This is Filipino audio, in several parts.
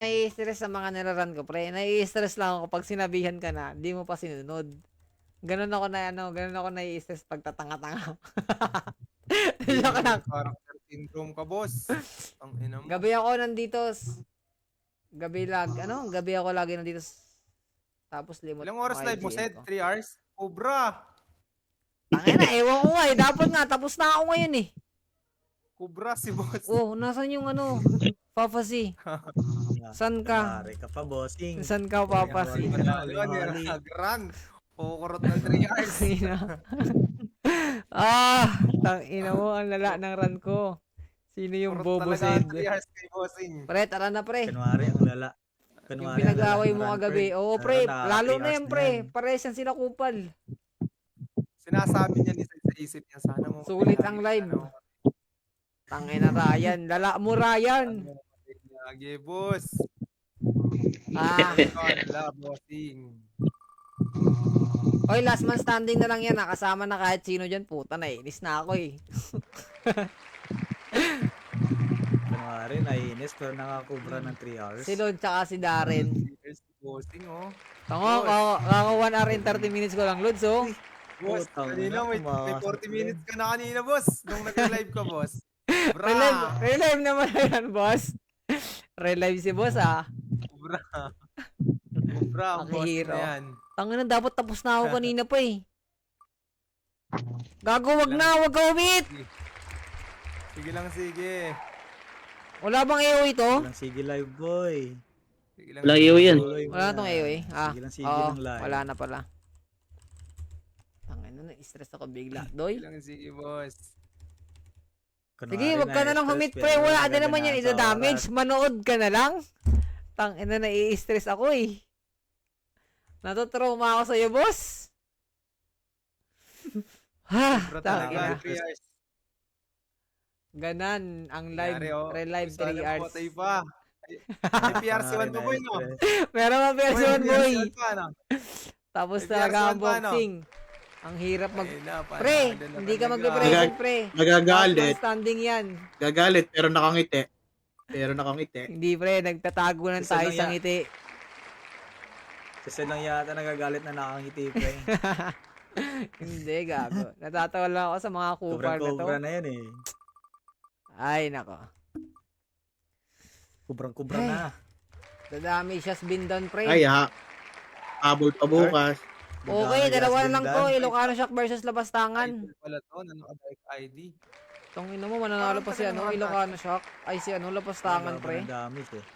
nai-stress sa mga nilaran ko, pre. Nai-stress lang ako kapag sinabihan ka na, di mo pa sinunod. Ganun ako nai-stress pag tatanga-tanga. Joke lang. Character syndrome ka, boss. Ang ina mo. Gabi ako nandito. Gabi ako lagi nandito. Tapos limot. Ilang oras live mo, GM Sed? ko. 3 hours? Cobra! Tangina, ewan ko nga eh. Dapat nga, tapos na ako ngayon eh. Cobra si boss. Oh, nasan yung Papasi? San ka? Kunwari ka pa, bossing. San ka, Papasi? Grand. Kukurot ng 3 hours. Tangina mo, ang lala ng run ko. Sino yung Kurot bobo talaga Sed? 3 hours kay bossing. Pre, tara na pre. Kunwari ang lala. Yung pinag-away mo kagabi. Oo pre, lalo na yan pre. Yan. Pares yan sila kupal. Sinasabi niya ni Sed sa isip niya, sana mo. Sulit ang live. Tangina Ryan. Lala mo Ryan. Lagi, boss. Wala, bossing. Oy, last man standing na lang yan. Nakasama na kahit sino dyan. Puta na inis na ako eh. Kunwari, naiinis pero nakakubra ng 3 hours. Si Lord tsaka si Darren. Bossing, oh. Tango, kaka 1 hour and 30 minutes ko lang, Lods, oh. Boss, Putang kanina ina, may tumakas 40 din. minutes ka na kanina, boss. Nung nag-live ka, boss. Bra! Relive naman yan, boss. Relive si boss, ah. Bra! Bra, ang boss Makihiro. na yan. Tangina, dapat tapos na ako kanina pa eh. Gago, wag ka umit! Sige lang, sige. Wala bang AOE ito? Walang sige live, boy. Sige lang. Walang iyo yan. Tuloy mo Wala na. na tong AOE. Sige lang, sige Oo, lang live. wala na pala. Tangina, na-stress ako bigla. Doy? Sige lang, sige, boss. Kunwari, Sige, wag ka na lang na-stress, humit, pero pre. Wala talaga din naman yan. nasa Ida-damage. oras. Manood ka na lang. Tangina, nai-stress ako eh. Natutrauma ako sa'yo, boss. Bra Tangina. talaga, 3 hours. Ganan ang live, Nangyari, oh. relive Sana 3 hours. patay pa. May PRC1 Kunwari, pa, boy, no? na-stress. Meron mga version, May boy. PRC1 pa, no? Tapos May talaga PRC1 ang pa, no? boxing. Ang hirap mag... Ayun na, Pre, panalo na hindi ka talaga. magpe-present, pre. Nagagalit. Last man standing yan. Gagalit pero nakangiti. Hindi, pre. Nagtatago lang Isa tayo lang sa yan. ngiti. Kasi lang yata nagagalit na nakangiti, pre. Hindi, gago. Natatawa lang ako sa mga kupal Sobrang na to. kubra na yan eh. Ay, nako. Kubrang-kubra Ay. na. The damage has been done, pre. Ay ha. Abol pa bukas. Okay, Dami dalawa gas na lang din to. dyan. Ilocano Shock versus Labastangan. Idol pala to, na naka-direct ID. Tongino mo, mananalo pa si Ilocano Shock. Ay, si Labastangan, Laban pre. ng damage eh.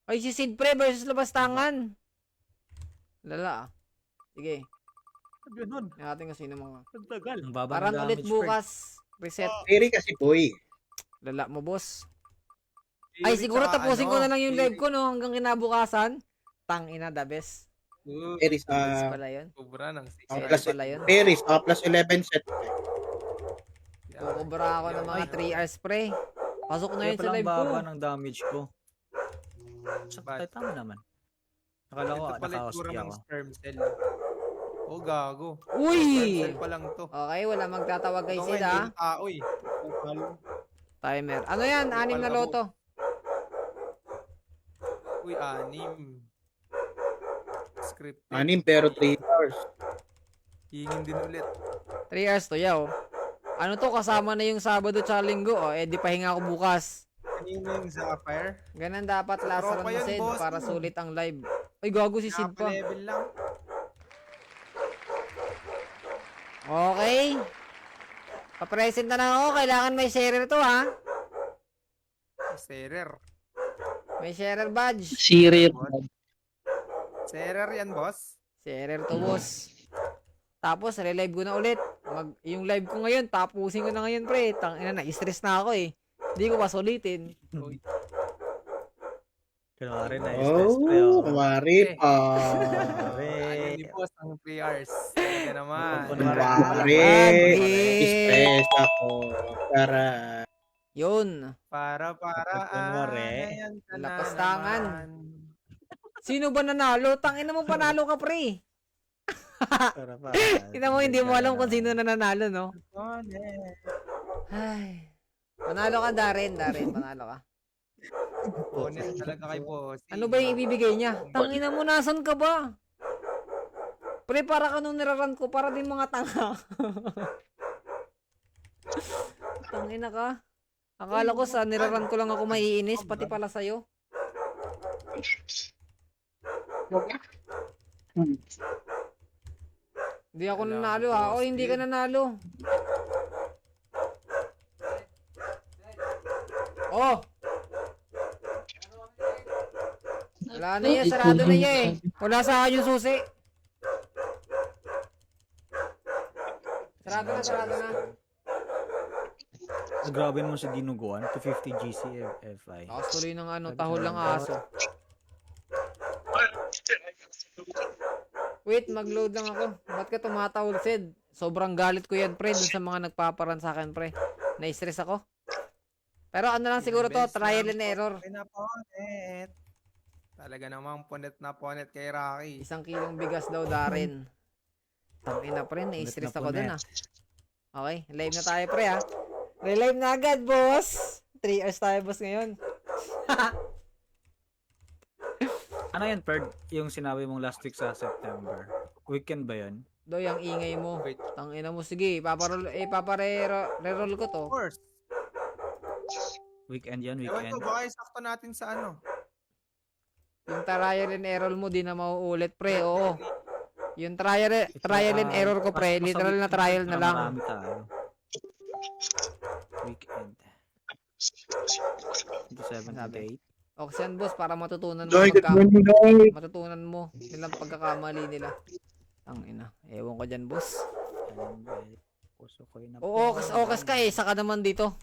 Ay, si Sid, pre, versus Labastangan. Lala, ah. Sige. Ganun. Natin kung sino mga. Ang tagal. Ang baba ng Parang ulit damage, pre. bukas. Reset. Piri kasi boy. Lala mo, boss. Ay, siguro tapusin ko na lang yung live ko, no? Hanggang kinabukasan. Tangina, the best. Piri Best sa pala yun. Kubra ng 6 Ah, Best plus- pala yun. Piri plus 11 set. Kukubra ako ng mga 3 hours, pre. Pasok na Kaya yun sa pala ang live ko. baba ng damage ko. Sakit tama naman. Akala ko Ito pala yung naka-hosky ng ako. sperm cell. Oh, gago. Uy! Sperm cell pa lang to. Okay, wala magtatawag kay Ito Sid, nga, ha? hindi yung tao eh. Kupal. Timer. Ano yan? 6 na loto. Uy, 6. Script. 6 pero 3 hours. Hingin din ulit. 3 hours to, yaw. Ano to? Kasama na yung Sabado tsaka Linggo. O, di pahinga ako bukas. Kanina yung Sapphire. Ganun dapat last Tropa run mo, yan, Sid, boss. para sulit ang live. Ay, gago si Sid pa. Level lang. Okay. Pa-present na lang ako. Kailangan may sharer to, ha? Serer. May sharer badge. Siri. Serer yan, boss. Sharer to, boss. Tapos, relive ko na ulit. Yung live ko ngayon, tapusin ko na ngayon, pre. Tangina na, stress na ako, eh. Hindi ko pa sulitin. Uy, Kunwari na-stress, pre. Oh, Oh. kumari pa. ano ni boss ang 3 hours. Kaya naman. Kumari. Agi. Stress ako. Para. Yun. Para Kunwari. ayan ka na Lapastangan. naman. Sino ba nanalo? Tangina mo, panalo ka, pre. Para pa. Tingnan mo, hindi mo alam kung sino na nanalo, no? Ulit. Ay. Panalo ka, Darren. Panalo ka. Honest talaga kay boss. Ano ba yung ibibigay niya? Tangina mo, nasan ka ba? Pre, para ka nung niraran ko, para din mga tanga. Tangina ka. Akala ko sa niraran ko lang ako maiinis, pati pala sa'yo. Hindi ako nanalo ha. O, hindi ka nanalo. Oh! Wala na yan, sarado na yan eh. Wala sa akin yung susi. Sarado na. Grabe naman si Dinuguan. 250 GC FI. Tapos tuloy ng tahol ng aso. Wait, mag-load lang ako. Ba't ka tumatahol, Sid? Sobrang galit ko yan, pre, dun sa mga nagpaparan sa akin, pre. Na-stress ako. Pero ano lang siguro to, trial and error. Pinaponet. Talaga namang ponet na ponet kay Rocky. 1 kilong bigas daw, Darin. Tangina, pre, na-stress ako dun, ah. Okay, live na tayo, pre, ha. Relive na agad, boss. 3 hours tayo, boss, ngayon. Ano yan, Perd? Yung sinabi mong last week sa September. Weekend ba yun? Doy, ang ingay mo. Wait. Tangina mo, sige, papare-roll ko to. Of course. Weekend yan, Ewan weekend. ko, baka isakto natin sa ano. Yung trial and error mo, di na mauulit, pre, oo. Yung trial and error ko, pre, literal na trial na lang. Marami tayo. Weekend. 27, 28. Oxyan, boss, para matutunan mo. Doy, good morning, Doy. Matutunan mo nilang pagkakamali nila. Ang ina. Ewan ko dyan, boss. Puso ko yun. Oo, okas ka eh. Saka naman dito.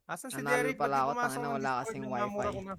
Asan si Nanalo Derek? pala Ba't di ako, pumasok tangina, ng wala Discord? kasing Minamura wifi. ko na.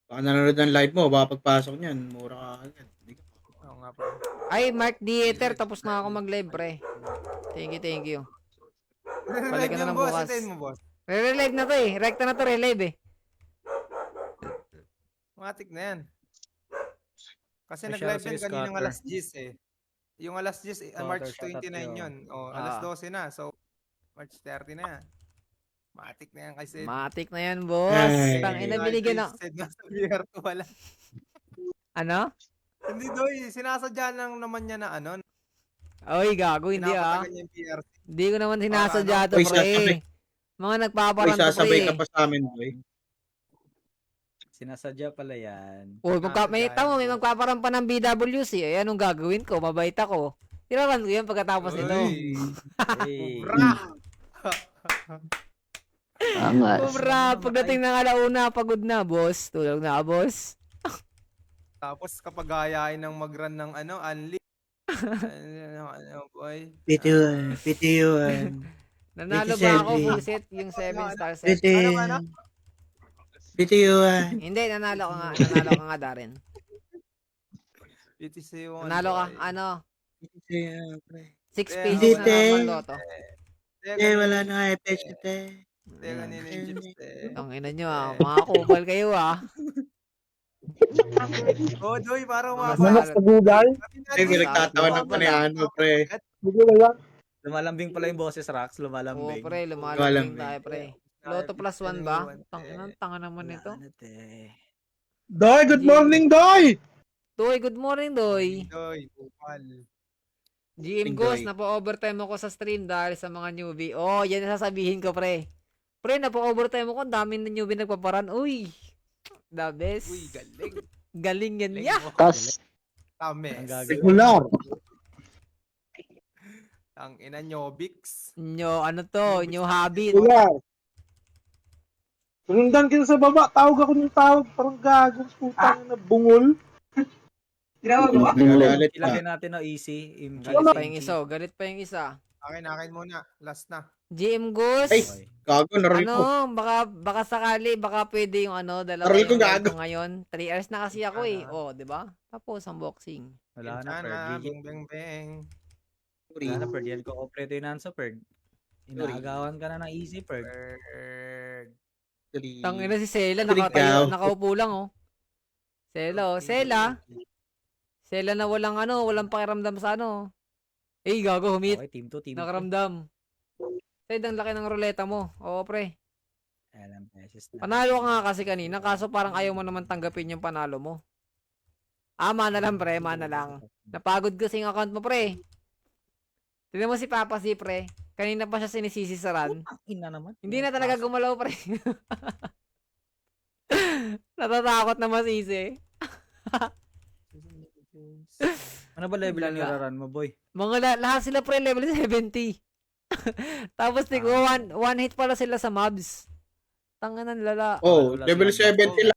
Baka nanonood ng live mo, baka pagpasok niyan, mura ka agad. Oo nga pa. Ay, Mark Dieter. Tapos na ako mag-live, pre. Thank you. Balikan na lang boss. bukas. Hintayin mo, boss. Re-relive na to eh. Rekta na to, relive eh. Matik na yan. Kasi May nag-live shoutout yan sa kaninang Scatter. alas 10 eh. Yung alas 10, March 29 yun. O, alas 12 na. So, March 30 na yan. Matik na yan kay Sid. Matik na yan, boss. Ay. Tangina, binigyan na. Sid na sa BR2 wala. Ano? Hindi doy, sinasadya lang naman niya na ano. Oy, gago, hindi ah. Pinapatagan niya yung BR2. Hindi ko naman sinasadya to, Uy, sasabay. pre. Mga Uy, nagpaparan to, sasabay pre. ka pa sa amin, Doy. Sinasadya pala yan. Oh, may tama, may magpaparan pa ng BWC. Ay, anong gagawin ko? Mabait ako. Tiraran ko yan pagkatapos nito. Hey. Sobra, pagdating ng alauna, pagod na, boss. Tulog na, boss. Tapos kapag gayahin ng mag-run ng ano, unli. ano, boy. PTU1. Nanalo Thank you, ba ako Selby. full set? Yung 7 star set? Ano? PTU1. Hindi, nanalo ka nga, Darren. PTC 1. Nanalo ka, ano? PTU1. 6 Eh, pesos na hindi. naman loto. Eh, wala na nga, pechete. Kanina yung chips eh. Ang ina nyo ah, mga kupal kayo ah. Oh, Doy, parang Mga umabot. salad. Google. Eh, pinagtatawa ng panayano, pre. Google lang. Lumalambing pala yung boses, Rax. Oo Lumalambing. pre, lumalambing Lumalambing. tayo pre. Loto plus 1 ba? Tanga naman ito. Doy, good morning, Doy! Doy, good morning Doy. Doy, bukal. GM Doy. Ghost, napo-overtime ako sa stream dahil sa mga newbie. Oh, yan ang sasabihin ko pre. Pre, napo-overtime ako, ang daming na newbie nagpaparan. Uy, the best. Uy, galing. Galing yan Galing niya. mo. Tas, Tames. Ang gagawin. regular. Ang ina nyo, Bix. Nyo, ano to, new habit. Regular. Sunundan kita sa baba, tawag ako ng tawag, parang gagong putang na bungol. Galit pa. Ilagay natin no easy. Galit pa yung isa, oh. Galit pa yung isa. Akin muna. Last na. GM Ghost. Ay, gago, naroll ko. Ano, baka sakali, baka pwede yung ano, dalawa Aral ko yung gago. ko ngayon. 3 hours na kasi ako eh. Oh, 'di ba? Tapos unboxing. Wala na, Sana, Perd. bing bing bing. Wala na, Perd. Yan ko kompleto yung answer, Perd. Inaagawan ka na ng easy, Perd. Bird. Tangina si Sela, Ikaw. nakaupo lang oh. Sela oh, Sela. Sela na walang pakiramdam sa ano. Eh, gago, humit. Okay, team 2, team 2. Nakaramdam. Ted, ang laki ng ruleta mo. Oo, pre. Alam, beses na. Panalo ka nga kasi kanina, kaso parang ayaw mo naman tanggapin yung panalo mo. Mana lang, pre. Mana lang. Napagod kasi yung account mo, pre. Tignan mo si Papa si pre. Kanina pa siya sinisisi sa run. Ang ina naman. Hindi na talaga gumalaw, pre. Natatakot na masisi. Ano ba level ang Lala. niraran mo, boy? Mga lahat sila pre level 70. Tapos tig one hit pala sila sa mobs. Tanganan lala. Oh, Wala level silang 70 lang.